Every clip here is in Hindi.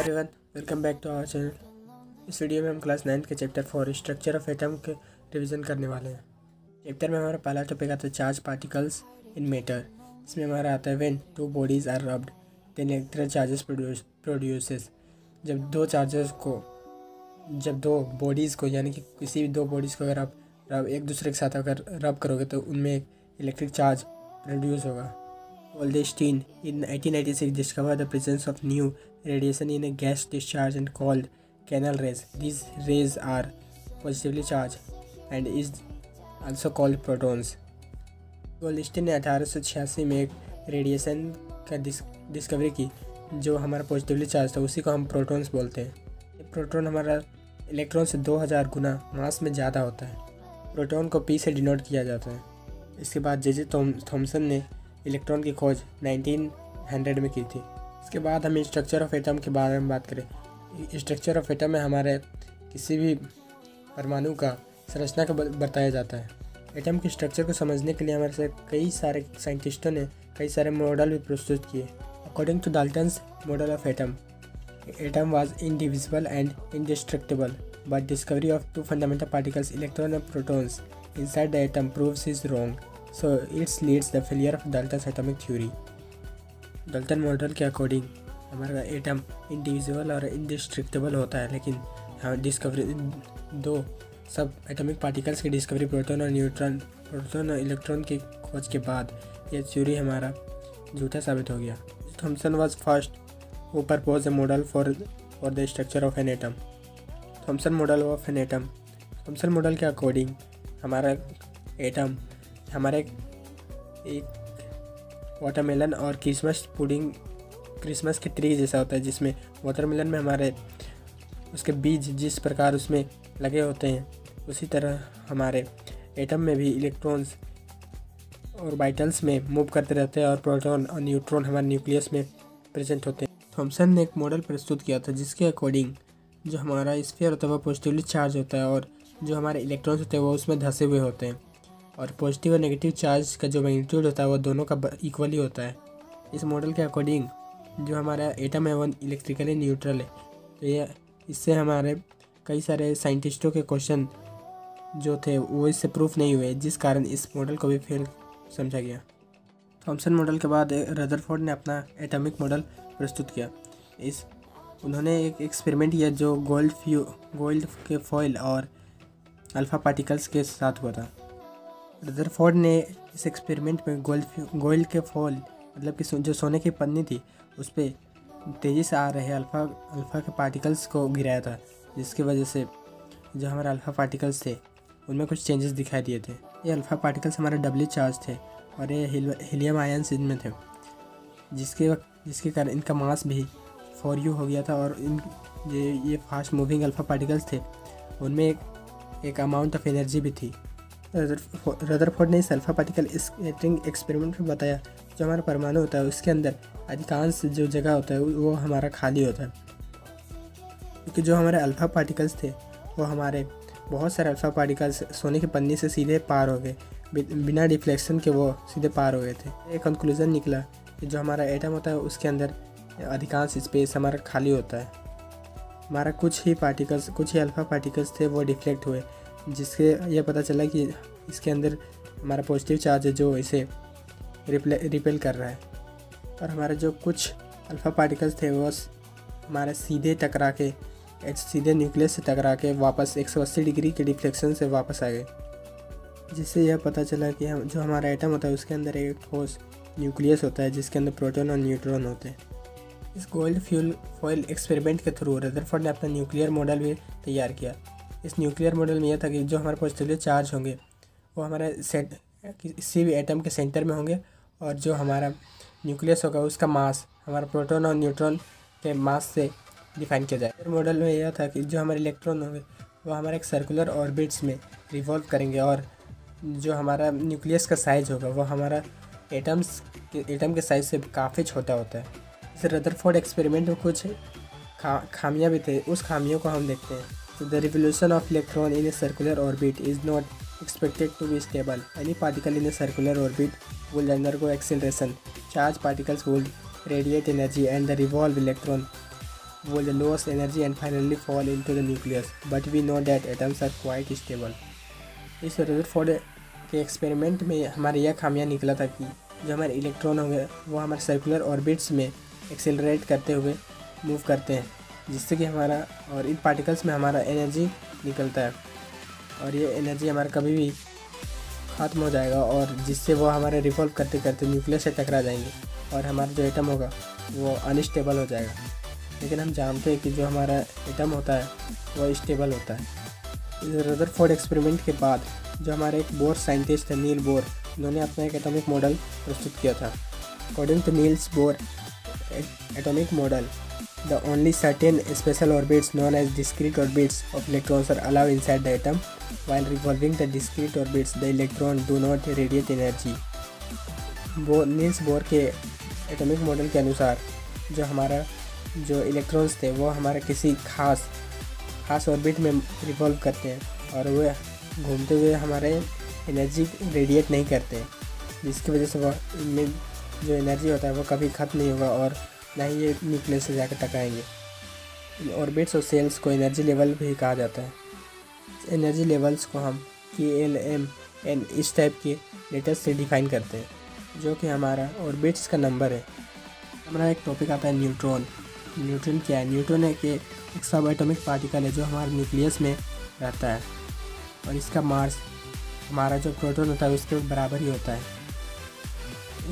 Everyone, welcome back to our channel. इस वीडियो में हम क्लास 9 के चैप्टर 4 स्ट्रक्चर ऑफ एटम के रिवीजन करने वाले हैं। चैप्टर में हमारा पहला टॉपिक आता है चार्ज पार्टिकल्स इन मैटर। इसमें हमारा आता है when two bodies are rubbed then electrical charges produces. जब दो बॉडीज़ को यानी कि किसी भी दो बॉडीज़ को अगर आप एक दूसरे के साथ अगर रब करोगे तो उनमें एक इलेक्ट्रिक चार्ज प्रोड्यूस होगा। Goldstein in 1896 discovered the presence of new radiation in a gas discharge and called canal rays. These rays are positively charged and is also called protons. Goldstein ने 1886 में एक रेडिएशन का डिस्कवरी की जो हमारा पॉजिटिवली चार्ज था, उसी को हम प्रोटॉन्स बोलते हैं। ये प्रोटॉन हमारा इलेक्ट्रॉन से 2000 गुना मास में ज़्यादा होता है। प्रोटॉन को P से डिनोट किया जाता है। इसके बाद जे थॉमसन ने इलेक्ट्रॉन की खोज 1900 में की थी। इसके बाद हम स्ट्रक्चर ऑफ एटम के बारे में बात करें। स्ट्रक्चर ऑफ एटम में हमारे किसी भी परमाणु का संरचना का बताया जाता है। एटम के स्ट्रक्चर को समझने के लिए हमारे से कई सारे साइंटिस्टों ने कई सारे मॉडल भी प्रस्तुत किए। According to Dalton's model of atom was indivisible and indestructible but discovery of two fundamental particles electron and protons inside the atom proves is wrong, so it leads the failure of Dalton's atomic theory. Dalton model के अकॉर्डिंग हमारा एटम इंडिविजुअल और इंडिस्ट्रक्टिबल होता है, लेकिन हाँ डिस्कवरी दो सब एटॉमिक पार्टिकल्स की डिस्कवरी प्रोटॉन और इलेक्ट्रॉन की खोज के बाद यह थ्योरी हमारा झूठा साबित हो गया। Thomson was first who propose a model for the structure of an atom. Thomson model of an atom. Thomson model के अकॉर्डिंग हमारा एटम हमारे एक वाटरमेलन और क्रिसमस के ट्री जैसा होता है, जिसमें वाटरमेलन में हमारे उसके बीज जिस प्रकार उसमें लगे होते हैं, उसी तरह हमारे एटम में भी इलेक्ट्रॉन्स और बाइटल्स में मूव करते रहते हैं और प्रोटॉन और न्यूट्रॉन हमारे न्यूक्लियस में प्रेजेंट होते हैं। थॉमसन ने एक मॉडल प्रस्तुत किया था जिसके अकॉर्डिंग जो हमारा स्फीयर होता है वो पॉजिटिवली चार्ज होता है और जो हमारे इलेक्ट्रॉन्स होते हैं वो उसमें धंसे हुए होते हैं, और पॉजिटिव और नेगेटिव चार्ज का जो मैग्नीट्यूड होता है वो दोनों का इक्वली होता है। इस मॉडल के अकॉर्डिंग जो हमारा एटम है वो इलेक्ट्रिकली न्यूट्रल है। तो ये इससे हमारे कई सारे साइंटिस्टों के क्वेश्चन जो थे वो इससे प्रूफ नहीं हुए, जिस कारण इस मॉडल को भी फेल समझा गया। थॉमसन मॉडल के बाद रदरफोर्ड ने अपना एटॉमिक मॉडल प्रस्तुत किया। उन्होंने एक एक्सपेरिमेंट किया जो गोल्ड के फॉइल और अल्फ़ा पार्टिकल्स के साथ हुआ था। रदरफोर्ड ने इस एक्सपेरिमेंट में गोल्ड के फॉल मतलब कि जो सोने की पन्नी थी उस पर तेज़ी से आ रहे अल्फ़ा के पार्टिकल्स को गिराया था, जिसकी वजह से जो हमारे अल्फ़ा पार्टिकल्स थे उनमें कुछ चेंजेस दिखाई दिए थे। ये अल्फ़ा पार्टिकल्स हमारे डबली चार्ज थे और ये हीलियम आयंस इनमें थे, जिसके कारण इनका मास भी 4u हो गया था और ये फास्ट मूविंग अल्फ़ा पार्टिकल्स थे, उनमें एक अमाउंट ऑफ एनर्जी भी थी। रदरफोर्ड ने इस अल्फ़ा पार्टिकल स्कैटरिंग एक्सपेरिमेंट में बताया जो हमारा परमाणु होता है उसके अंदर अधिकांश जो जगह होता है वो हमारा खाली होता है, क्योंकि जो हमारे अल्फ़ा पार्टिकल्स थे वो हमारे बहुत सारे अल्फ़ा पार्टिकल्स सोने की पन्नी से सीधे पार हो गए, बिना डिफ्लेक्शन के वो सीधे पार हो गए थे। एक कंक्लूज़न निकला कि जो हमारा एटम होता है उसके अंदर अधिकांश स्पेस हमारा खाली होता है। हमारा कुछ ही अल्फ़ा पार्टिकल्स थे वो डिफ्लेक्ट हुए, जिससे यह पता चला कि इसके अंदर हमारा पॉजिटिव चार्ज है जो इसे रिपेल कर रहा है, और हमारे जो कुछ अल्फ़ा पार्टिकल्स थे वो हमारे सीधे न्यूक्लियस से टकरा के वापस 180 डिग्री के डिफ्लेक्शन से वापस आ गए, जिससे यह पता चला कि जो हमारा एटम होता है उसके अंदर एक ठोस न्यूक्लियस होता है जिसके अंदर प्रोटॉन और न्यूट्रॉन होते हैं। इस गोल्ड फॉइल एक्सपेरिमेंट के थ्रू रदरफोर्ड ने अपना न्यूक्लियर मॉडल भी तैयार किया। इस न्यूक्लियर मॉडल में यह था कि जो हमारे पॉजिटिवली चार्ज होंगे वो हमारे किसी भी एटम के सेंटर में होंगे, और जो हमारा न्यूक्लियस होगा उसका मास हमारा प्रोटॉन और न्यूट्रॉन के मास से डिफाइन किया जाए। मॉडल में यह था कि जो हमारे इलेक्ट्रॉन होंगे वो हमारे एक सर्कुलर ऑर्बिट्स में रिवॉल्व करेंगे, और जो हमारा न्यूक्लियस का साइज़ होगा वो हमारा एटम के साइज़ से काफ़ी छोटा होता है। इस रदरफोर्ड एक्सपेरिमेंट में कुछ खामियां भी थे, उस खामियों को हम देखते हैं। So the revolution of electron in a circular orbit is not expected to be stable. Any particle in a circular orbit will undergo acceleration. Charged particles will radiate energy and the revolved electron will lose energy and finally fall into the nucleus, but we know that atoms are quite stable. इस रदरफोर्ड के एक्सपेरिमेंट में हमारे यह खामियां निकला था कि जो हमारे इलेक्ट्रॉन होंगे वो हमारे सर्कुलर ऑर्बिट्स में एक्सेलरेट करते हुए मूव करते हैं, जिससे कि हमारा और इन पार्टिकल्स में हमारा एनर्जी निकलता है और ये एनर्जी हमारा कभी भी ख़त्म हो जाएगा और जिससे वो हमारे रिवॉल्व करते करते न्यूक्लियस से टकरा जाएंगे और हमारा जो एटम होगा वो अनस्टेबल हो जाएगा। लेकिन हम जानते हैं कि जो हमारा एटम होता है वो स्टेबल होता है। इस रदरफोर्ड एक्सपेरिमेंट के बाद जो हमारे एक बोर साइंटिस्ट है नील बोर, उन्होंने अपना एक एटॉमिक मॉडल प्रस्तुत किया था। According to Niels Bohr atomic model, the only certain special orbits known as discrete orbits of electrons are allowed inside the atom. While revolving the discrete orbits, the electrons do not radiate energy. Niels Bohr के एटॉमिक मॉडल के अनुसार जो हमारा जो इलेक्ट्रॉन्स थे वो हमारे किसी खास ऑर्बिट में रिवॉल्व करते हैं और वे घूमते हुए हमारे एनर्जी रेडिएट नहीं करते हैं, जिसकी वजह से वो इनमें जो एनर्जी होता है वो कभी ख़त्म नहीं होगा और ना ही ये न्यूक्लियस से जाकर टकराएंगे। इन ऑर्बिट्स और सेल्स को एनर्जी लेवल भी कहा जाता है। एनर्जी लेवल्स को हम KLMN इस टाइप के लेटर्स से डिफाइन करते हैं, जो कि हमारा ऑर्बिट्स का नंबर है। हमारा एक टॉपिक आता है न्यूट्रॉन। न्यूट्रॉन क्या है? न्यूट्रॉन है कि एक सब एटॉमिक पार्टिकल है जो हमारे न्यूक्लियस में रहता है और इसका मास हमारा जो प्रोटॉन होता है उसके बराबर ही होता है।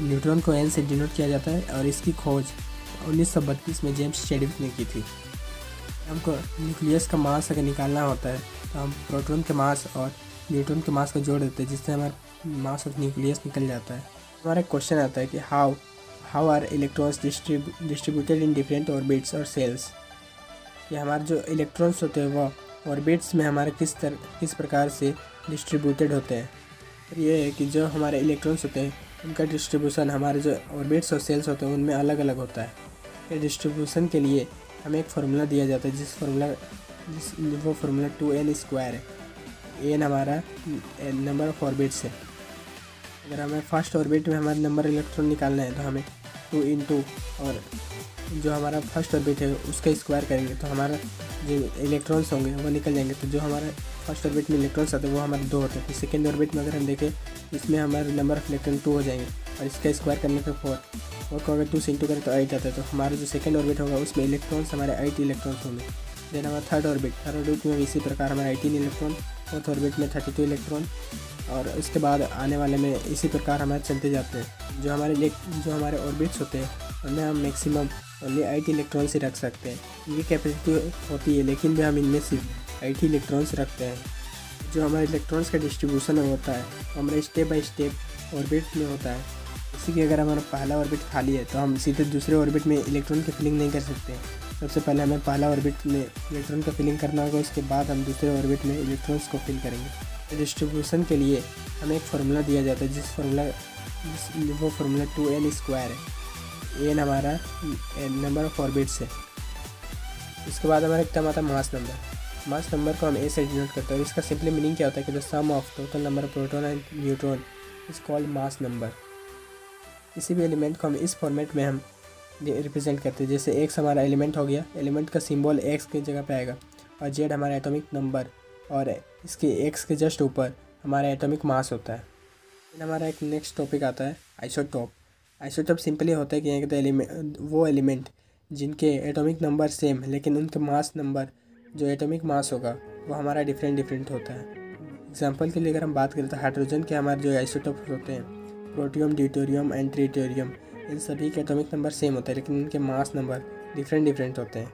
न्यूट्रॉन को N से डिनोट किया जाता है और इसकी खोज 1932 में जेम्स चैडविक ने की थी। हमको न्यूक्लियस का मास अगर निकालना होता है तो हम प्रोटॉन के मास और न्यूट्रॉन के मास को जोड़ देते हैं, जिससे हमारा मास ऑफ न्यूक्लियस निकल जाता है। हमारा क्वेश्चन आता है कि how are electrons distributed in different orbits और सेल्स। ये हमारे जो इलेक्ट्रॉन्स होते हैं वो ऑर्बिट्स में हमारे किस प्रकार से डिस्ट्रीब्यूटेड होते हैं। ये है कि जो हमारे इलेक्ट्रॉन्स होते हैं उनका डिस्ट्रीब्यूशन हमारे जो ऑर्बिट्स और सेल्स होते हैं उनमें अलग अलग होता है। ये डिस्ट्रीब्यूशन के लिए हमें एक फार्मूला दिया जाता है वो फार्मूला 2n² है। n हमारा नंबर ऑफ ऑर्बिट्स है। अगर हमें फर्स्ट ऑर्बिट में हमारा नंबर इलेक्ट्रॉन निकालना है तो हमें 2 × और जो हमारा फर्स्ट ऑर्बिट है उसका स्क्वायर करेंगे तो हमारा जो इलेक्ट्रॉन्स होंगे वो निकल जाएंगे। तो जो हमारा फर्स्ट ऑर्बिट में इलेक्ट्रॉन्स आते हैं वो हमारे 2 होते हैं। फिर सेकेंड ऑर्बिट में अगर हम देखें इसमें हमारे नंबर ऑफ इलेक्ट्रॉन 2 हो जाएंगे और इसका स्क्वायर करने पर 4 और को अगर 2 से इंटू करें तो 8 आता है। तो हमारा जो सेकेंड ऑर्बिट होगा उसमें इलेक्ट्रॉन्स हमारे 8 इलेक्ट्रॉन्स होंगे। देन हमारा थर्ड ऑर्बिट में इसी प्रकार हमारे 18 इलेक्ट्रॉन, फोर्थ ऑर्बिट में 32 इलेक्ट्रॉन और उसके बाद आने वाले में इसी प्रकार हमारे चलते जाते हैं। जो हमारे ऑर्बिट्स होते हैं उनमें हम मैक्सिमम ओनली 8 इलेक्ट्रॉन्स ही रख सकते हैं। इनकी कैपेसिटी होती है लेकिन भी हम इनमें सिर्फ 8 ही इलेक्ट्रॉन्स रखते हैं। जो हमारे इलेक्ट्रॉन्स का डिस्ट्रीब्यूशन होता है वो हमारे स्टेप बाय स्टेप ऑर्बिट में होता है। जैसे कि अगर हमारा पहला ऑर्बिट खाली है तो हम सीधे दूसरे ऑर्बिट में इलेक्ट्रॉन की फिलिंग नहीं कर सकते। सबसे पहले हमें पहला ऑर्बिट में इलेक्ट्रॉन का फिलिंग करना होगा, उसके बाद हम दूसरे ऑर्बिट में इलेक्ट्रॉन्स को फिल करेंगे। डिस्ट्रीब्यूशन के लिए हमें एक फार्मूला दिया जाता है वो फार्मूला 2n² है। n हमारा नंबर ऑफ ऑर्बिट्स है। इसके बाद हमारा एक टर्म आता है मास नंबर। मास नंबर को हम A से डिनोट करते हैं और इसका सिंपली मीनिंग क्या होता है कि the sum of total number of proton and neutron is called mass number. किसी भी एलिमेंट को हम इस फॉर्मेट में हम रिप्रेजेंट करते हैं। जैसे x हमारा एलिमेंट हो गया, एलिमेंट का सिंबल x की जगह पे आएगा और z हमारा एटॉमिक नंबर और इसके x के जस्ट ऊपर हमारा एटॉमिक मास होता है। फिर हमारा एक नेक्स्ट टॉपिक आता है आइसोटोप। आइसोटोप सिंपली होता है कि वो एलिमेंट जिनके एटॉमिक नंबर सेम लेकिन उनके मास नंबर जो एटॉमिक मास होगा वो हमारा डिफरेंट होता है। एग्जांपल के लिए अगर हम बात करें तो हाइड्रोजन के हमारे जो आइसोटोप होते हैं प्रोटियम, ड्यूटेरियम एंड ट्रिटियम, इन सभी के एटॉमिक नंबर सेम होता है लेकिन उनके मास नंबर डिफरेंट होते हैं।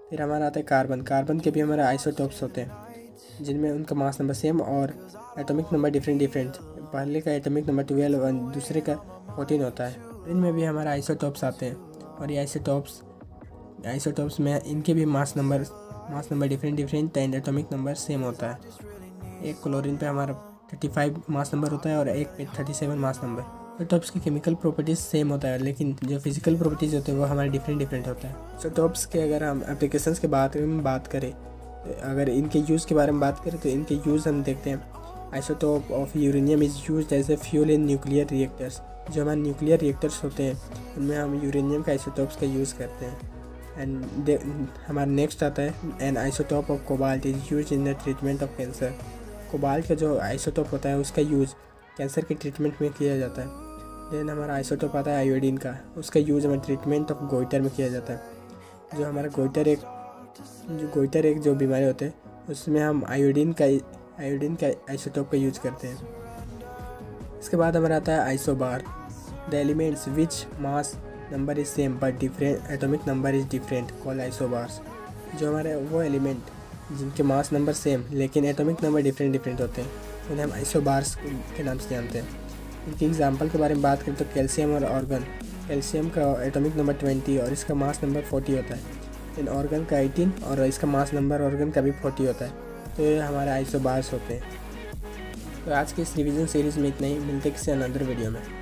फिर हमारा आता है कार्बन के भी हमारे आइसोटोप्स होते हैं जिनमें उनका मास नंबर सेम और एटॉमिक नंबर डिफरेंट। पहले का एटॉमिक नंबर 12 और दूसरे का 14 होता है। इनमें भी हमारे आइसोटोप्स आते हैं और ये आइसोटोप्स में इनके भी mass number different and atomic number same होता है। एक क्लोरीन पे हमारा 35 मास नंबर होता है और एक पे 37 मास नंबर। आइसोटोप्स की केमिकल प्रॉपर्टीज़ सेम होता है लेकिन जो फिजिकल प्रॉपर्टीज़ होते हैं वो हमारे डिफरेंट होता है। आइसोटोप्स के अगर हम एप्लीकेशंस के बारे में बात करें, अगर इनके यूज़ के बारे में बात करें तो इनके यूज़ हम देखते हैं। Isotope of uranium is used as a fuel in nuclear reactors. जो हमारे न्यूक्लियर रिएक्टर्स होते हैं उनमें हम यूरेनियम का आइसोटोप्स का यूज़ करते हैं। एंड हमारा नेक्स्ट आता है N isotope of cobalt is use in the treatment of cancer. Cobalt का जो आइसोटोप होता है उसका यूज़ कैंसर के ट्रीटमेंट में किया जाता है। देन हमारा आइसोटोप आता है आयोडीन का, उसका यूज़ हमारे ट्रीटमेंट ऑफ गोइटर में किया जाता है। जो हमारा गोइटर एक जो बीमारी होते हैं उसमें हम आयोडीन का आइसोटोप का यूज़ करते हैं। इसके बाद हमारा आता है isobar, the elements which mass number is same but different atomic number is different called isobars. जो हमारे वो एलिमेंट जिनके मास नंबर सेम लेकिन एटॉमिक नंबर डिफरेंट होते हैं उन्हें हम आइसोबार्स के नाम से जानते हैं। इनकी एग्जांपल के बारे में बात करें तो कैल्शियम और ऑर्गन। कैल्शियम का एटॉमिक नंबर 20 और इसका मास नंबर 40 होता है। इन ऑर्गन का 18 और इसका मास नंबर ऑर्गन का भी 40 होता है। तो ये हमारे आइसोबार्स होते हैं। तो आज की इस रिवीजन सीरीज़ में इतना ही, मिलते किसी अनदर वीडियो में।